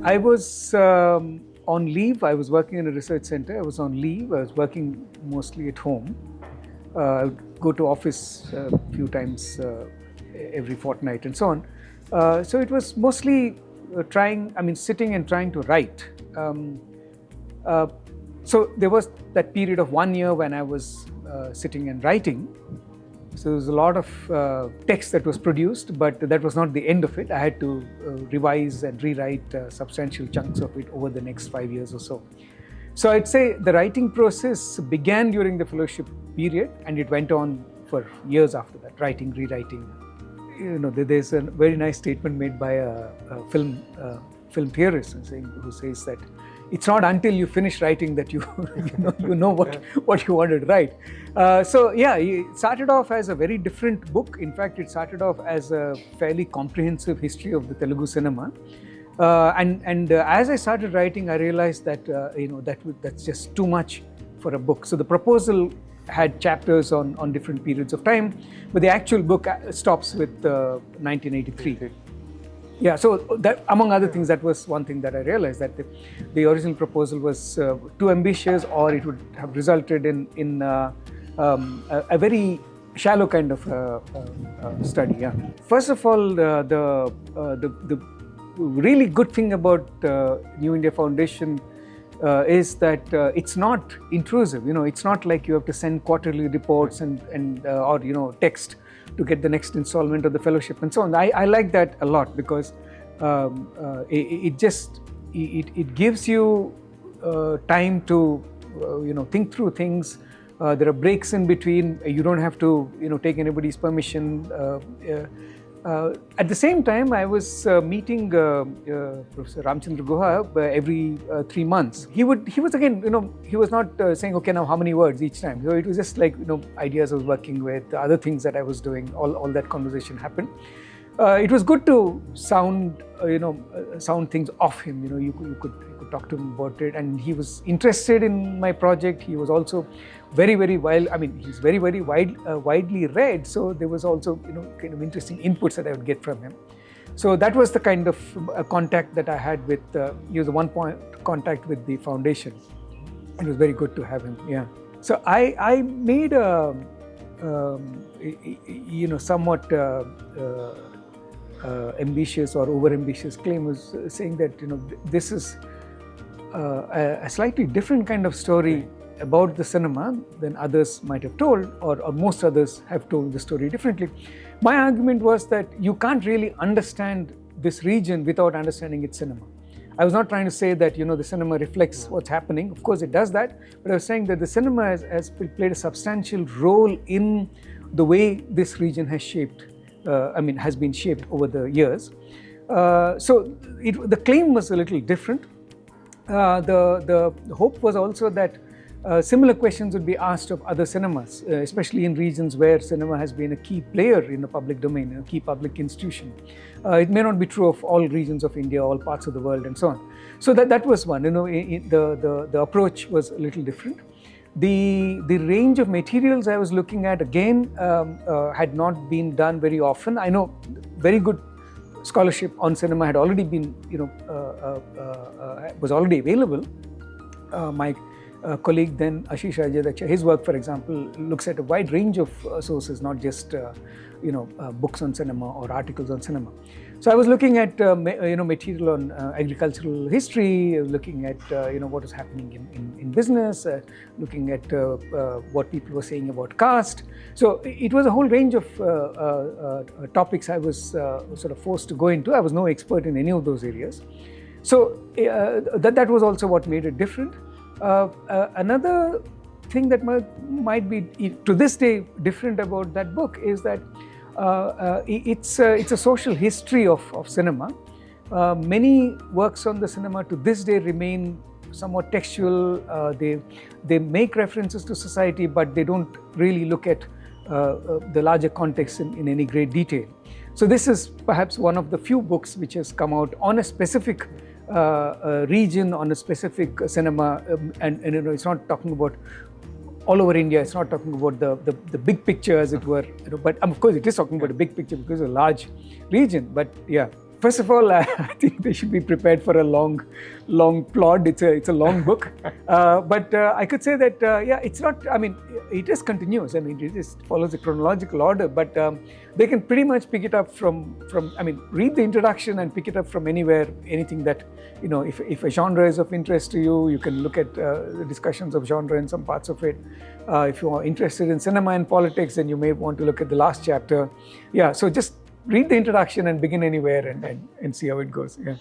I was on leave. I was working in a research center. I was on leave. I was working mostly at home. I would go to office a few times every fortnight and so on. So it was mostly sitting and trying to write. So there was that period of 1 year when I was sitting and writing. So there was a lot of text that was produced, but that was not the end of it. I had to revise and rewrite substantial chunks of it over the next 5 years or so. So I'd say the writing process began during the fellowship period, and it went on for years after that, writing, rewriting. You know, there's a very nice statement made by a film theorist who says that it's not until you finish writing that you know what you wanted to write. So yeah, it started off as a very different book. In fact, it started off as a fairly comprehensive history of the Telugu cinema. And as I started writing, I realized that that's just too much for a book. So the proposal had chapters on different periods of time, but the actual book stops with 1983. Yeah, so that, among other things, that was one thing that I realized, that the original proposal was too ambitious, or it would have resulted in a very shallow kind of study. Yeah. First of all, the really good thing about New India Foundation is that it's not intrusive. You know, it's not like you have to send quarterly reports or text to get the next installment of the fellowship and so on. I like that a lot, because it gives you time to think through things. There are breaks in between. You don't have to take anybody's permission. At the same time, I was meeting Professor Ramchandra Guha every 3 months. He was again, he was not saying, okay, now how many words each time. So it was just like, ideas I was working with, other things that I was doing, all that conversation happened. It was good to sound things off him. You could talk to him about it, and he was interested in my project. He was also very, very wild. I mean, he's very, very widely read. So there was also kind of interesting inputs that I would get from him. So that was the kind of contact that I had with. He was a one-point contact with the foundation. It was very good to have him. Yeah. So I made a somewhat ambitious or over-ambitious claim, was saying that this is a slightly different kind of story about the cinema than others might have told, or most others have told the story differently. My argument was that you can't really understand this region without understanding its cinema. I was not trying to say that the cinema reflects what's happening. Of course it does that, but I was saying that the cinema has played a substantial role in the way this region has has been shaped over the years. So the claim was a little different. The hope was also that similar questions would be asked of other cinemas, especially in regions where cinema has been a key player in the public domain, a key public institution. It may not be true of all regions of India, all parts of the world, and so on. So that was one. The approach was a little different. The range of materials I was looking at, again, had not been done very often. I know very good scholarship on cinema had already been, was already available. My colleague then, Ashish Rajadaksha, his work, for example, looks at a wide range of sources, not just books on cinema or articles on cinema. So I was looking at material on agricultural history, looking at what was happening in business, looking at what people were saying about caste. So it was a whole range of topics I was sort of forced to go into. I was no expert in any of those areas. So that was also what made it different. Another thing that might be to this day different about that book is that it's a social history of cinema. Many works on the cinema to this day remain somewhat textual. They make references to society, but they don't really look at the larger context in any great detail. So this is perhaps one of the few books which has come out on a specific region, on a specific cinema, and it's not talking about all over India. It's not talking about the big picture, as it were. But of course, it is talking about a big picture because it's a large region. But yeah, first of all, I think they should be prepared for a long plod. It's a long book. But I could say that, it's not, it is continuous. It just follows a chronological order, but they can pretty much pick it up from read the introduction and pick it up from anywhere, anything that, if a genre is of interest to you, you can look at the discussions of genre in some parts of it. If you are interested in cinema and politics, then you may want to look at the last chapter. Yeah, so just read the introduction and begin anywhere and see how it goes. Yeah.